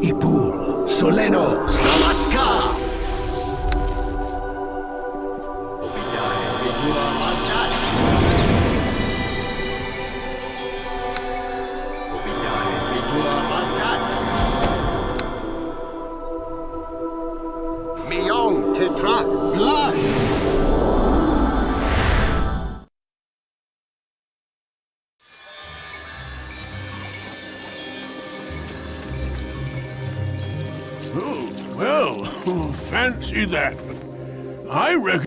Ipul, Soleno, Samatka! Miong Tetra Blush! Oh, well, fancy that. I reckon...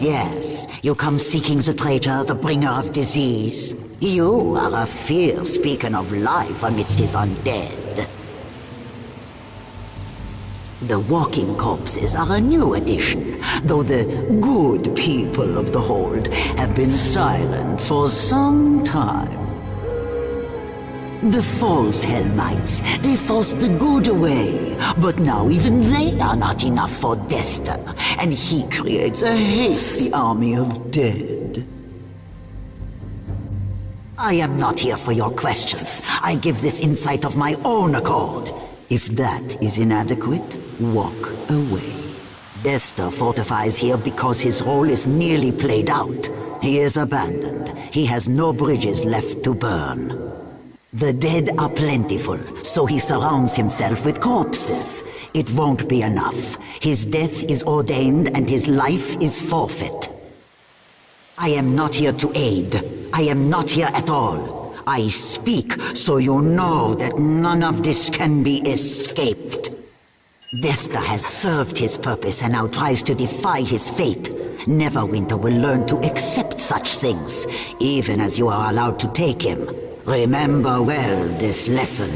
Yes, you come seeking the traitor, the bringer of disease. You are a fierce beacon of life amidst his undead. The walking corpses are a new addition, though the good people of the hold have been silent for some time. The false Helmites, they forced the good away, but now even they are not enough for Desta, and he creates a hasty army of dead. I am not here for your questions. I give this insight of my own accord. If that is inadequate, walk away. Desta fortifies here because his role is nearly played out. He is abandoned. He has no bridges left to burn. The dead are plentiful, so he surrounds himself with corpses. It won't be enough. His death is ordained and his life is forfeit. I am not here to aid. I am not here at all. I speak so you know that none of this can be escaped. Desta has served his purpose and now tries to defy his fate. Neverwinter will learn to accept such things, even as you are allowed to take him. Remember well this lesson.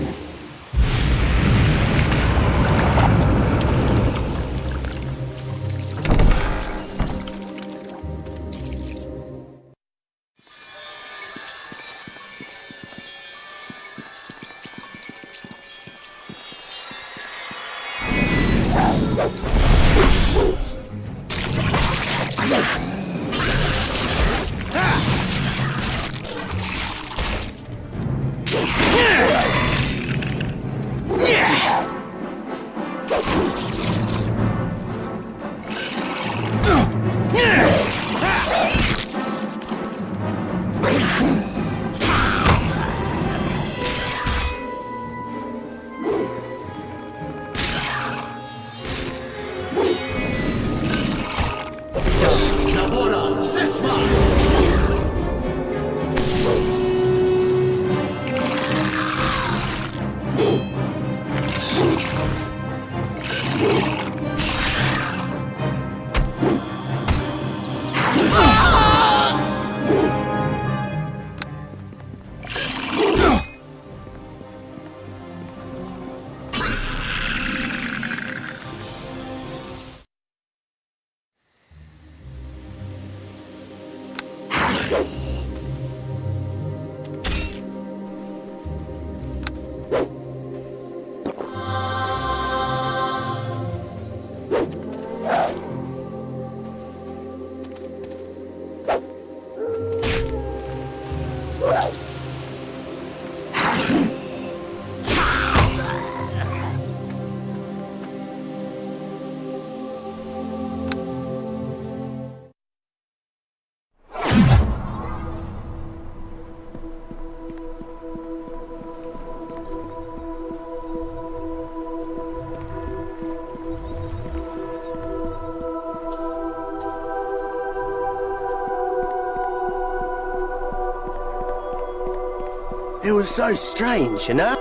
It was so strange, you know?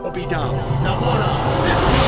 Obida, Namora, Sisma!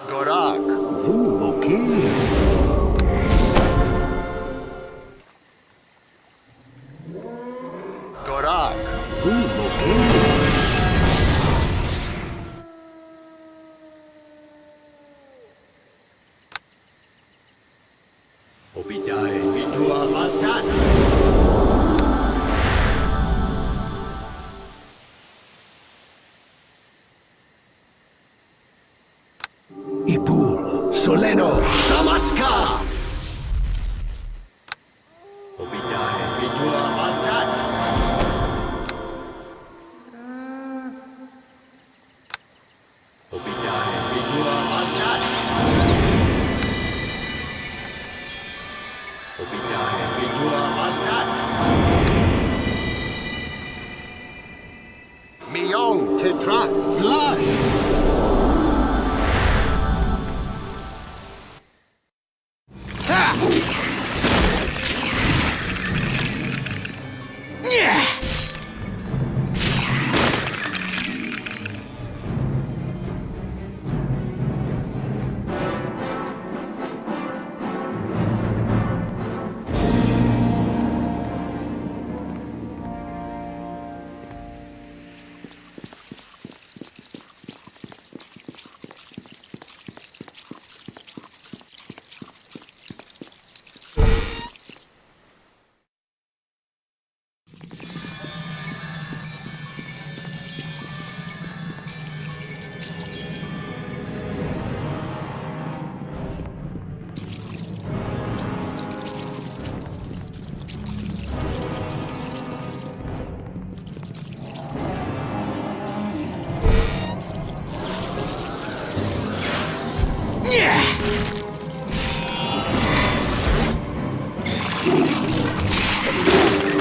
Gorak, Okay. Gorak, Okay. Obidae, Vidua Mandat. Ipul, Soleno, Samatka. Obidae, Vidua Mandat. Obidae, Vidua Mandat. Obidae, Vidua Mandat. Miong Tetrak, Blush.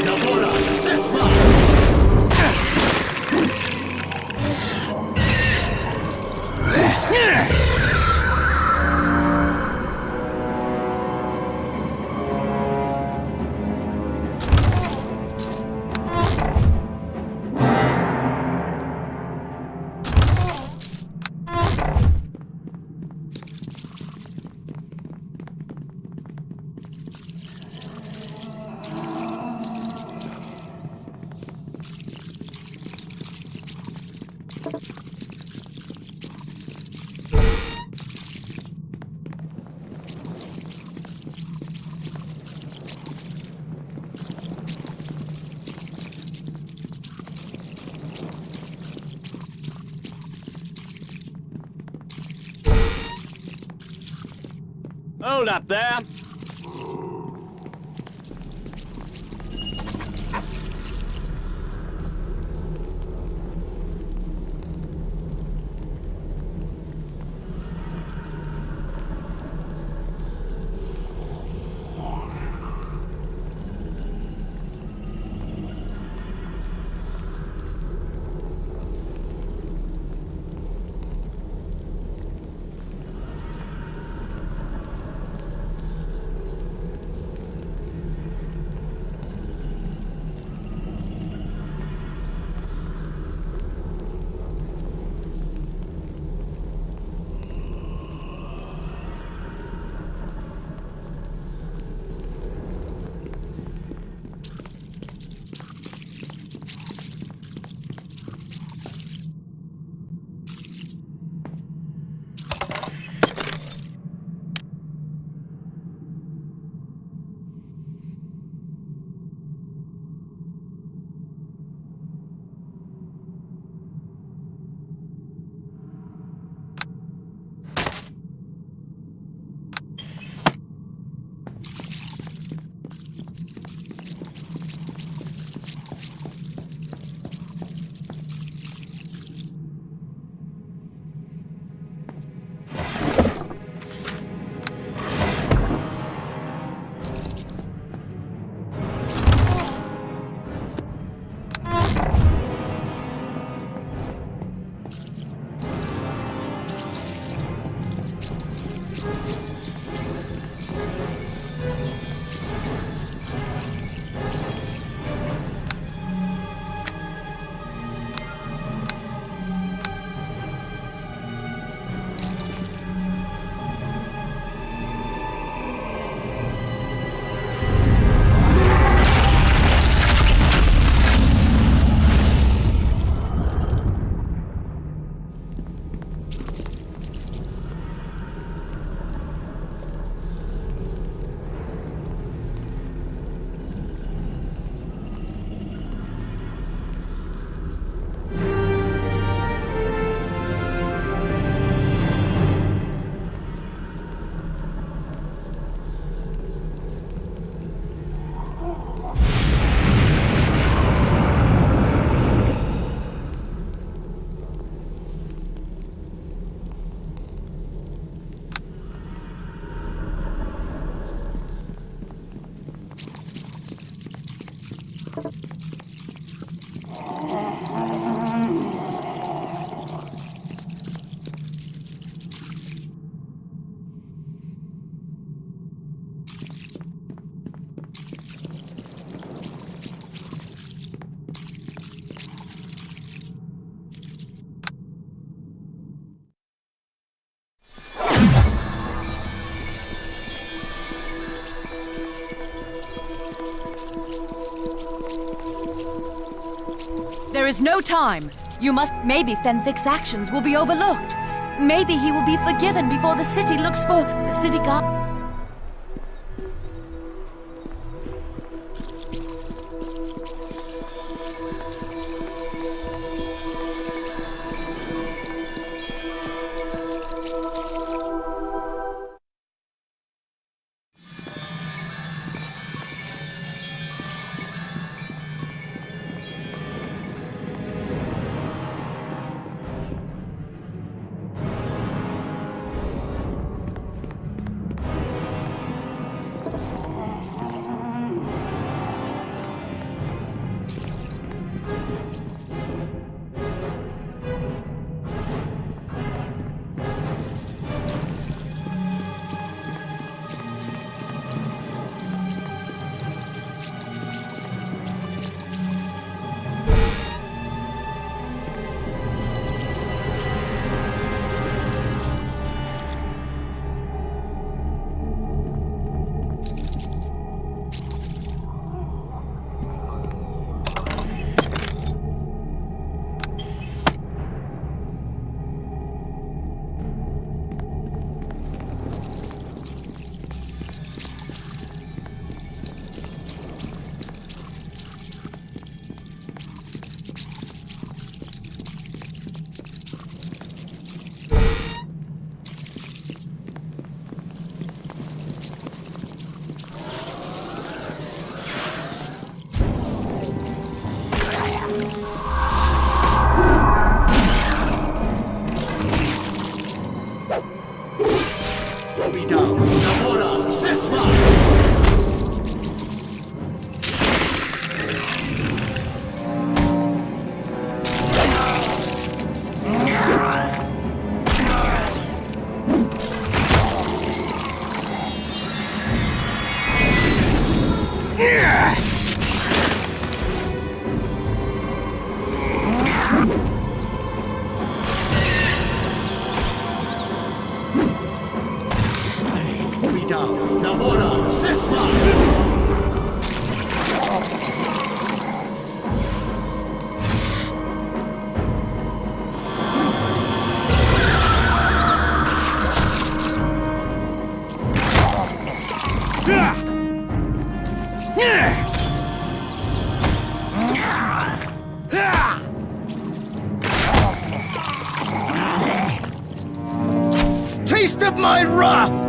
Namora, Sisma. Hold up there. There is no time. You must... Maybe Fenthic's actions will be overlooked. Maybe he will be forgiven before the city looks for... the city guard... Taste of my wrath!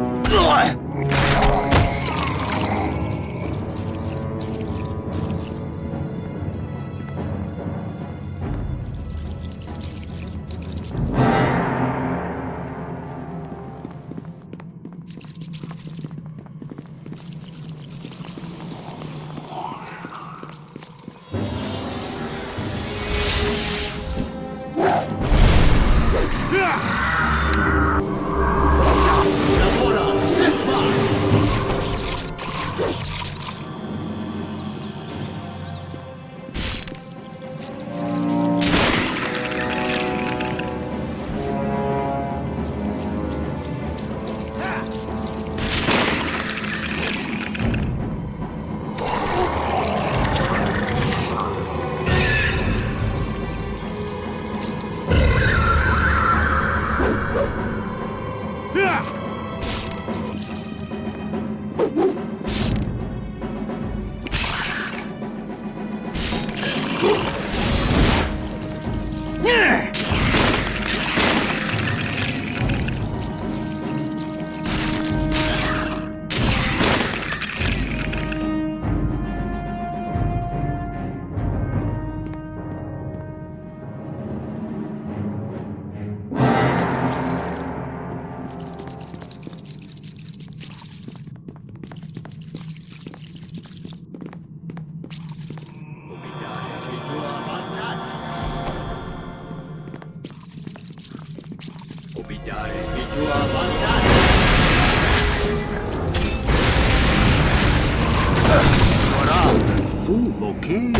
Full bouquet.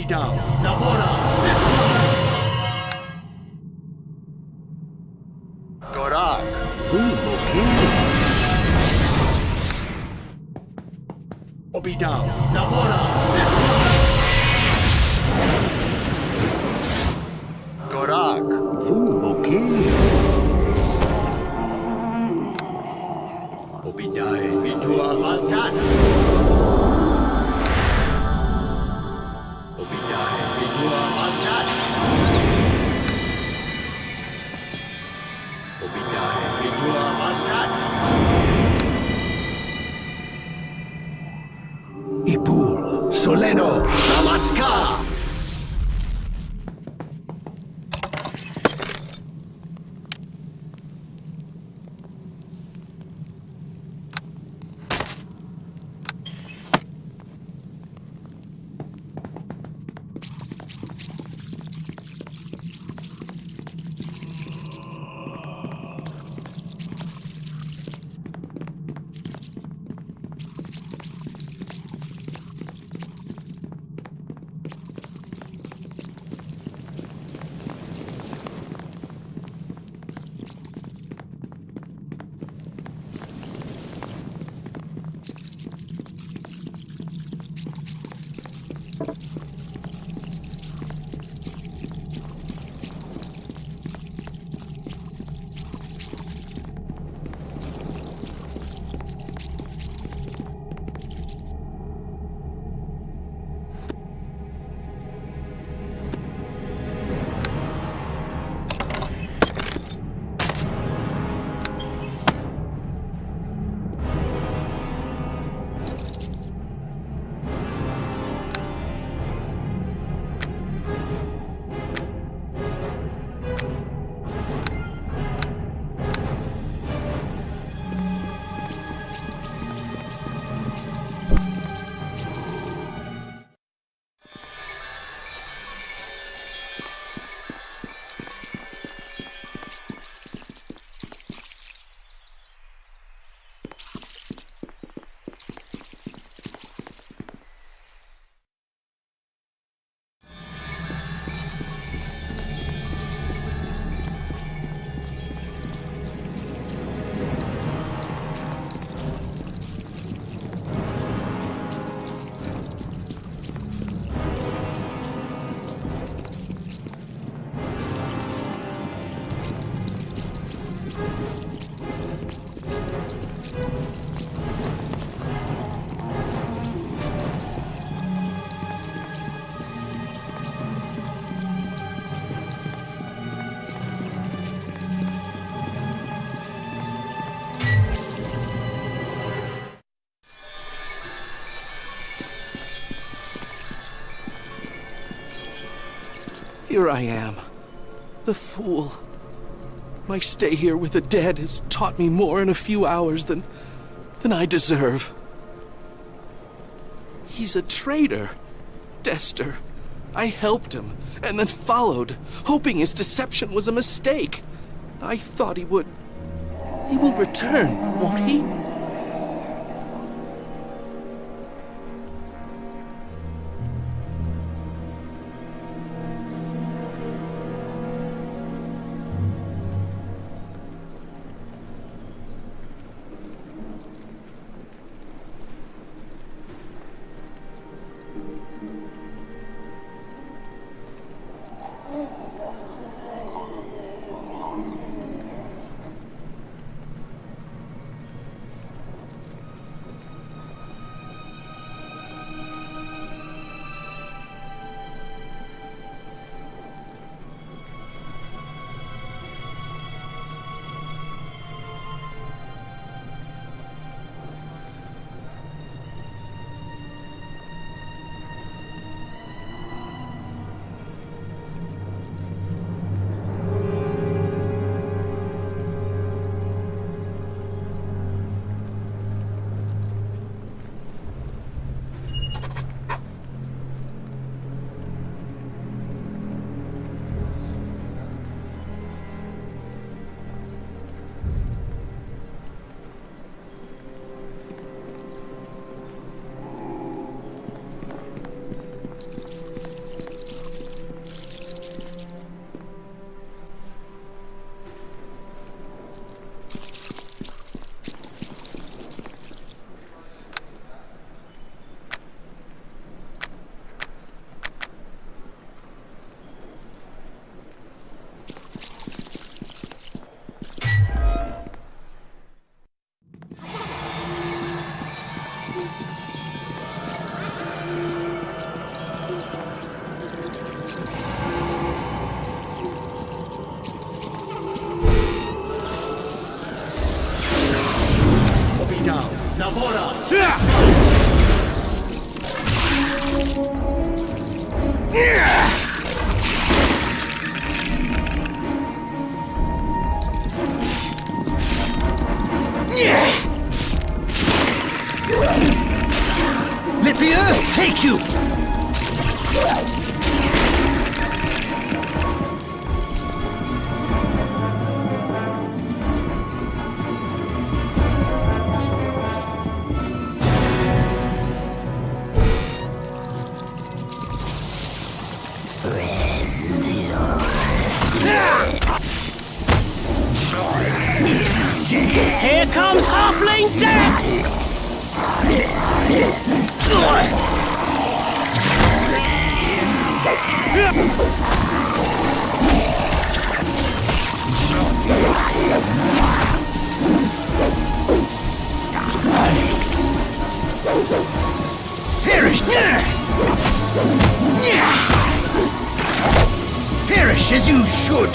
Obidao. Nabora. Sisma. Gorak. Vumokil. Obidao. Nabora. Sisma. Gorak. Vumokil. Obidae. Vidua Malkat. Obidae. Vidua Malkat. Obidae. Vidua Malkat. Ipul. Soleno. Samatka. Here I am, the fool. My stay here with the dead has taught me more in a few hours than I deserve. He's a traitor, Dester. I helped him, and then followed, hoping his deception was a mistake. I thought he would. He will return, won't he? Here comes Halfling Death! Perish! Perish as you should!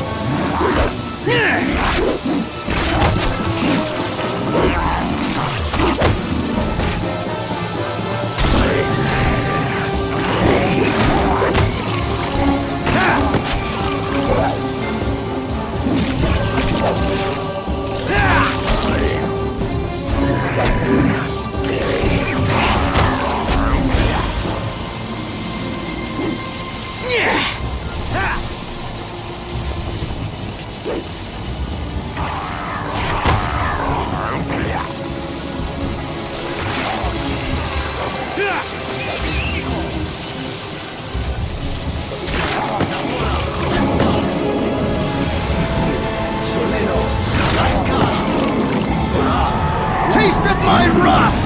Taste of my wrath!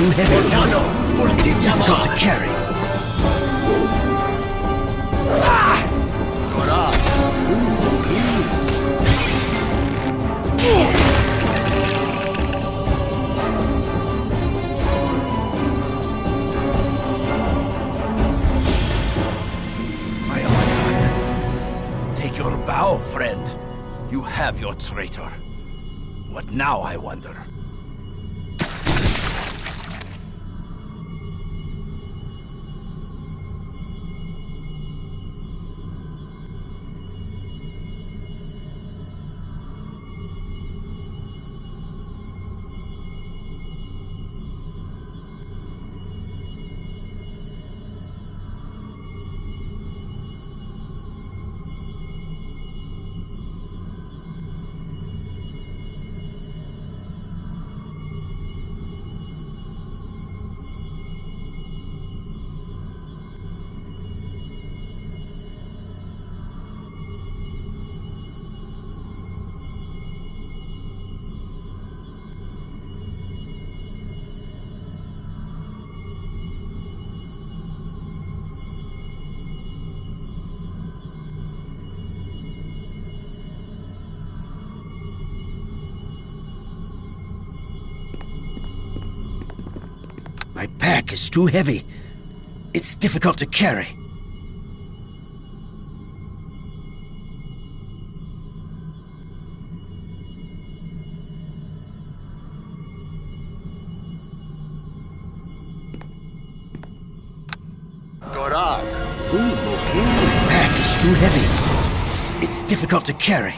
Too heavy. It's difficult to carry. My honor. Take your bow, friend. You have your traitor. What now, I wonder? My pack is too heavy. It's difficult to carry. My pack is too heavy. It's difficult to carry.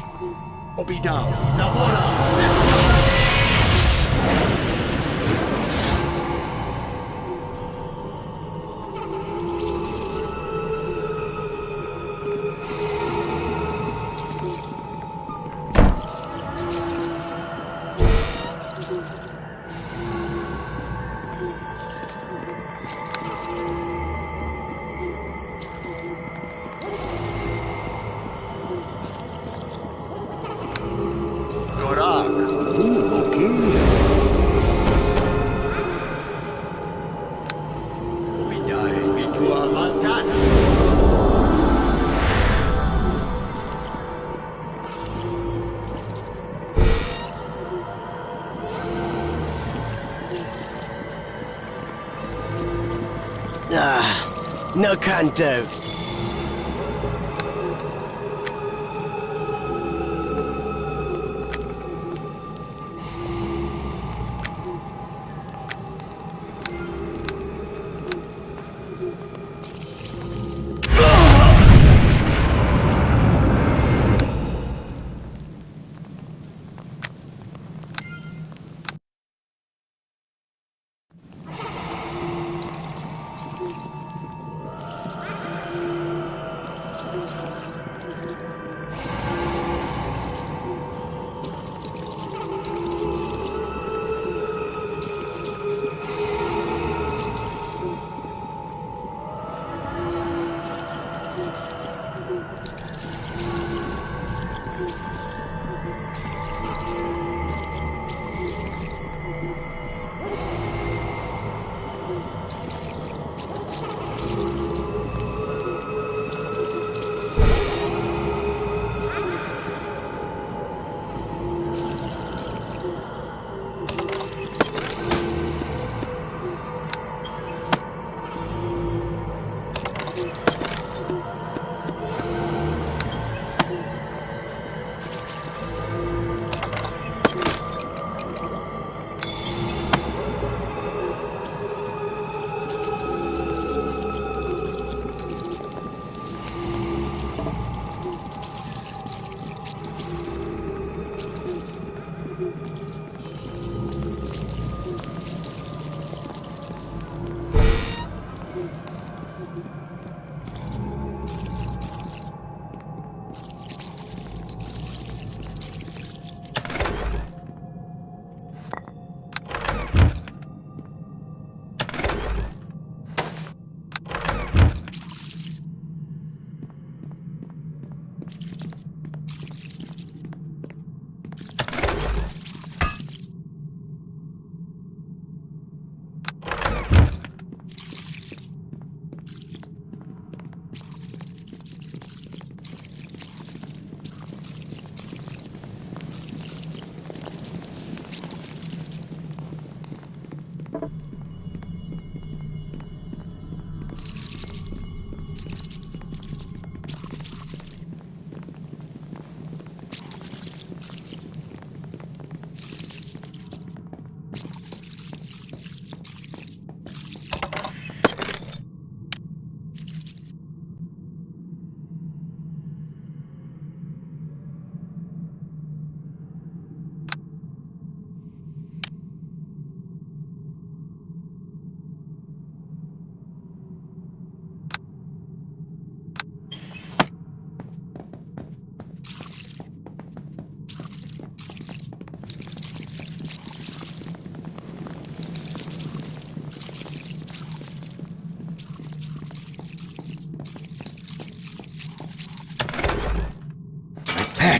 No can do.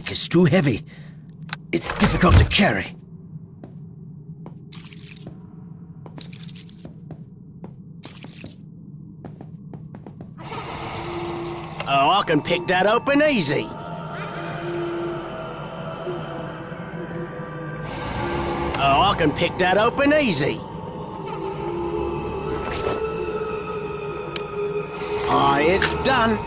pack is too heavy. It's difficult to carry. Oh, I can pick that open easy. Oh, I can pick that open easy. Ah, it's done.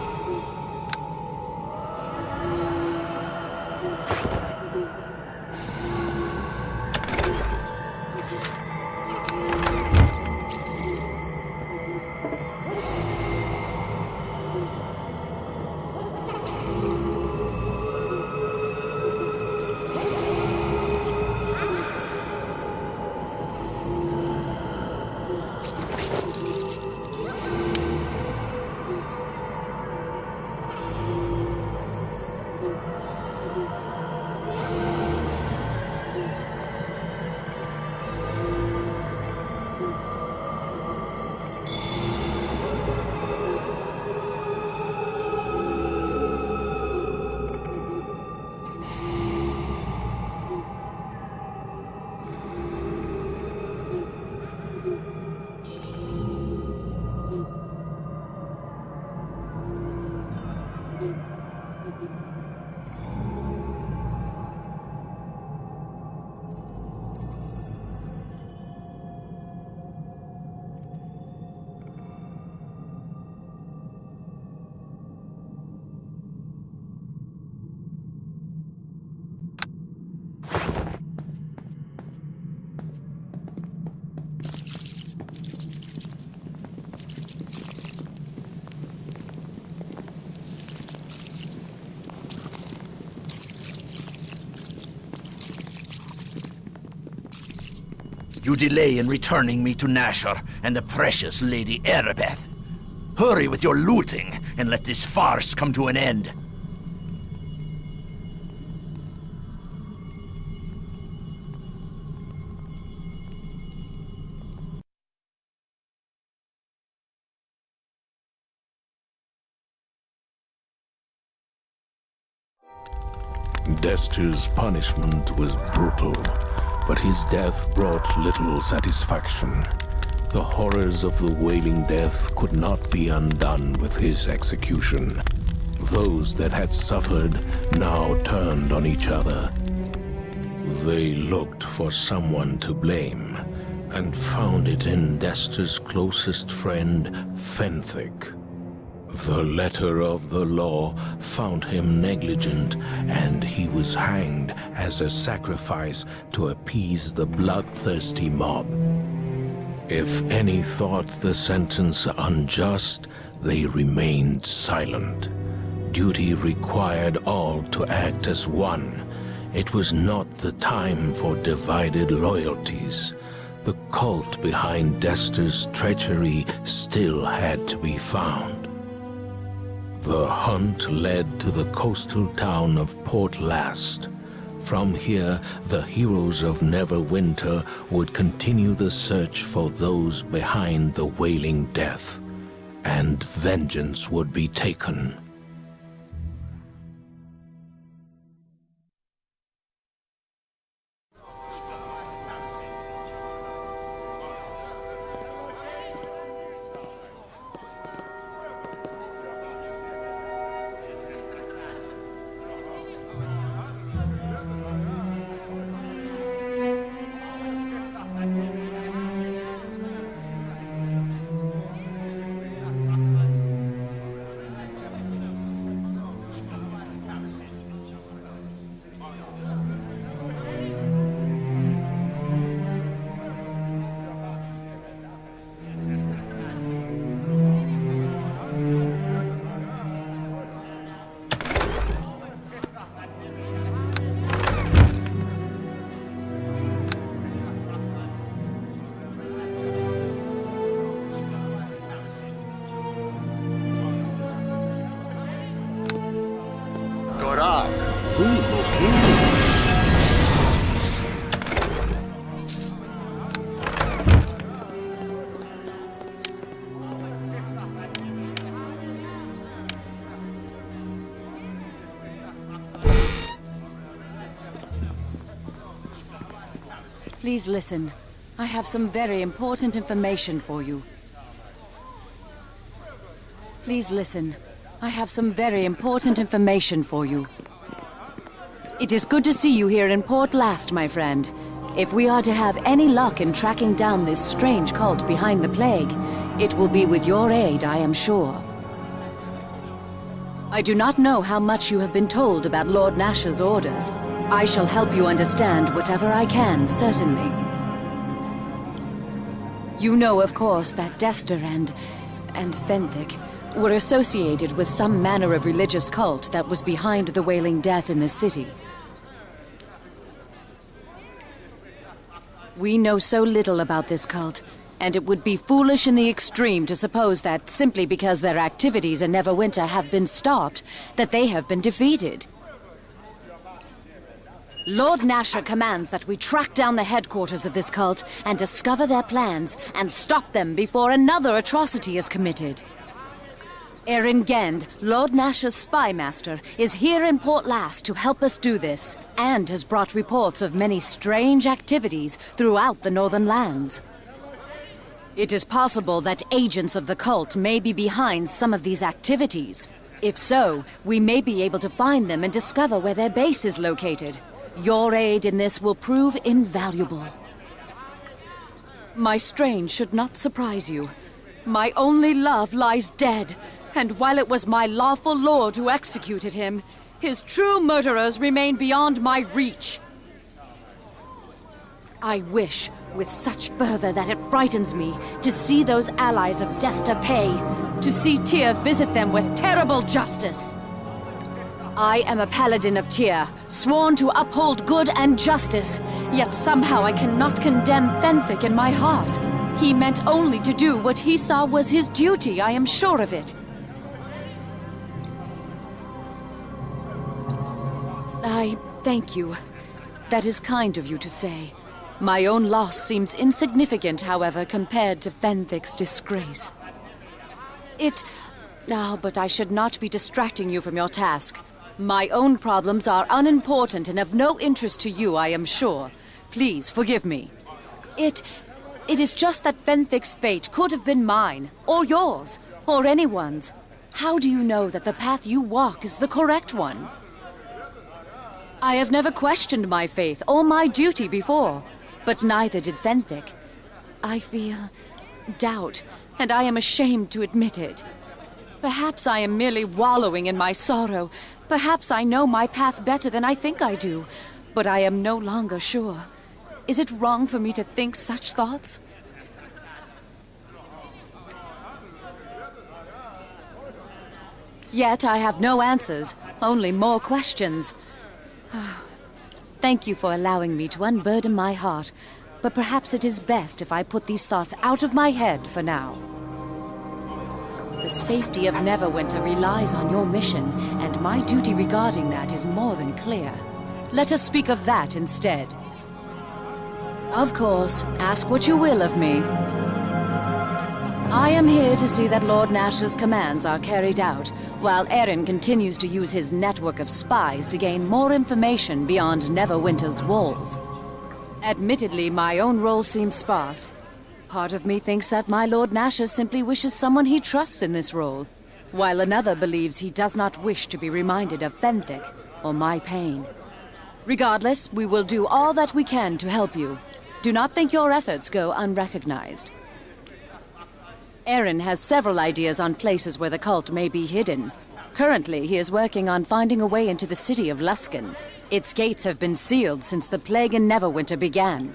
You delay in returning me to Nashor and the precious Lady Erebeth. Hurry with your looting and let this farce come to an end. Dester's punishment was brutal, but his death brought little satisfaction. The horrors of the Wailing Death could not be undone with his execution. Those that had suffered now turned on each other. They looked for someone to blame, and found it in Dester's closest friend, Fenthic. The letter of the law found him negligent, and he was hanged as a sacrifice to appease the bloodthirsty mob. If any thought the sentence unjust, they remained silent. Duty required all to act as one. It was not the time for divided loyalties. The cult behind Dester's treachery still had to be found. The hunt led to the coastal town of Port Last. From here, the heroes of Neverwinter would continue the search for those behind the Wailing Death, and vengeance would be taken. Please listen. I have some very important information for you. Please listen. I have some very important information for you. It is good to see you here in Port Last, my friend. If we are to have any luck in tracking down this strange cult behind the plague, it will be with your aid, I am sure. I do not know how much you have been told about Lord Nash's orders. I shall help you understand whatever I can, certainly. You know, of course, that Dester and Fenthic were associated with some manner of religious cult that was behind the Wailing Death in the city. We know so little about this cult, and it would be foolish in the extreme to suppose that simply because their activities in Neverwinter have been stopped, that they have been defeated. Lord Nasher commands that we track down the headquarters of this cult and discover their plans and stop them before another atrocity is committed. Erin Gend, Lord Nasher's spy master, is here in Port Last to help us do this, and has brought reports of many strange activities throughout the Northern Lands. It is possible that agents of the cult may be behind some of these activities. If so, we may be able to find them and discover where their base is located. Your aid in this will prove invaluable. My strain should not surprise you. My only love lies dead, and while it was my lawful lord who executed him, his true murderers remain beyond my reach. I wish, with such fervor that it frightens me, to see those allies of Dester pay, to see Tyr visit them with terrible justice. I am a paladin of Tyr, sworn to uphold good and justice, yet somehow I cannot condemn Fenthic in my heart. He meant only to do what he saw was his duty, I am sure of it. I thank you. That is kind of you to say. My own loss seems insignificant, however, compared to Fenthic's disgrace. But I should not be distracting you from your task. My own problems are unimportant and of no interest to you, I am sure. Please, forgive me. It is just that Fenthic's fate could have been mine, or yours, or anyone's. How do you know that the path you walk is the correct one? I have never questioned my faith or my duty before, but neither did Fenthic. I feel doubt, and I am ashamed to admit it. Perhaps I am merely wallowing in my sorrow. Perhaps I know my path better than I think I do, but I am no longer sure. Is it wrong for me to think such thoughts? Yet I have no answers, only more questions. Thank you for allowing me to unburden my heart, but perhaps it is best if I put these thoughts out of my head for now. The safety of Neverwinter relies on your mission, and my duty regarding that is more than clear. Let us speak of that instead. Of course, ask what you will of me. I am here to see that Lord Nash's commands are carried out, while Erin continues to use his network of spies to gain more information beyond Neverwinter's walls. Admittedly, my own role seems sparse. Part of me thinks that my Lord Nasher simply wishes someone he trusts in this role, while another believes he does not wish to be reminded of Fenthic or my pain. Regardless, we will do all that we can to help you. Do not think your efforts go unrecognized. Erin has several ideas on places where the cult may be hidden. Currently, he is working on finding a way into the city of Luskan. Its gates have been sealed since the plague in Neverwinter began.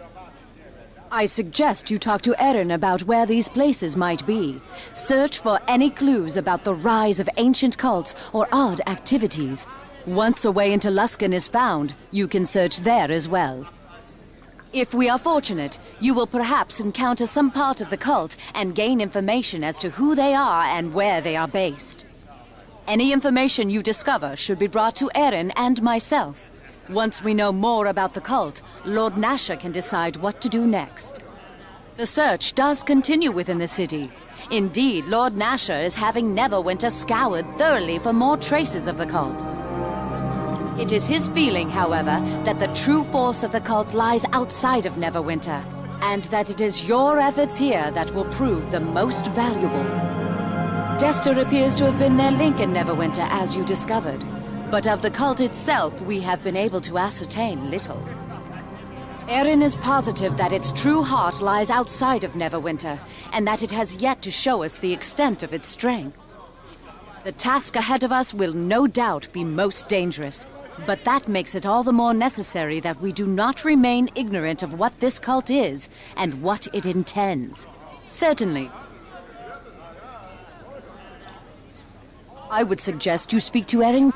I suggest you talk to Erin about where these places might be. Search for any clues about the rise of ancient cults or odd activities. Once a way into Luskan is found, you can search there as well. If we are fortunate, you will perhaps encounter some part of the cult and gain information as to who they are and where they are based. Any information you discover should be brought to Erin and myself. Once we know more about the cult, Lord Nasher can decide what to do next. The search does continue within the city. Indeed, Lord Nasher is having Neverwinter scoured thoroughly for more traces of the cult. It is his feeling, however, that the true force of the cult lies outside of Neverwinter, and that it is your efforts here that will prove the most valuable. Dester appears to have been their link in Neverwinter, as you discovered. But of the cult itself, we have been able to ascertain little. Erin is positive that its true heart lies outside of Neverwinter, and that it has yet to show us the extent of its strength. The task ahead of us will no doubt be most dangerous, but that makes it all the more necessary that we do not remain ignorant of what this cult is and what it intends. Certainly. I would suggest you speak to Erin.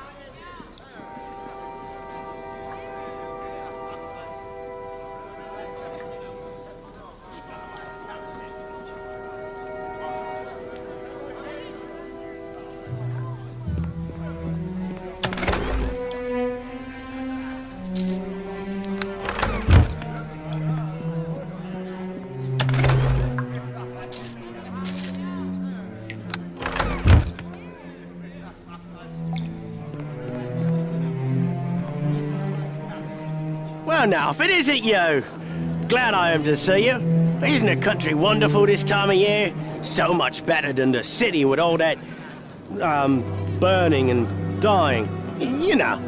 Well, now, if it isn't you! Glad I am to see you. Isn't the country wonderful this time of year? So much better than the city with all that, burning and dying. You know,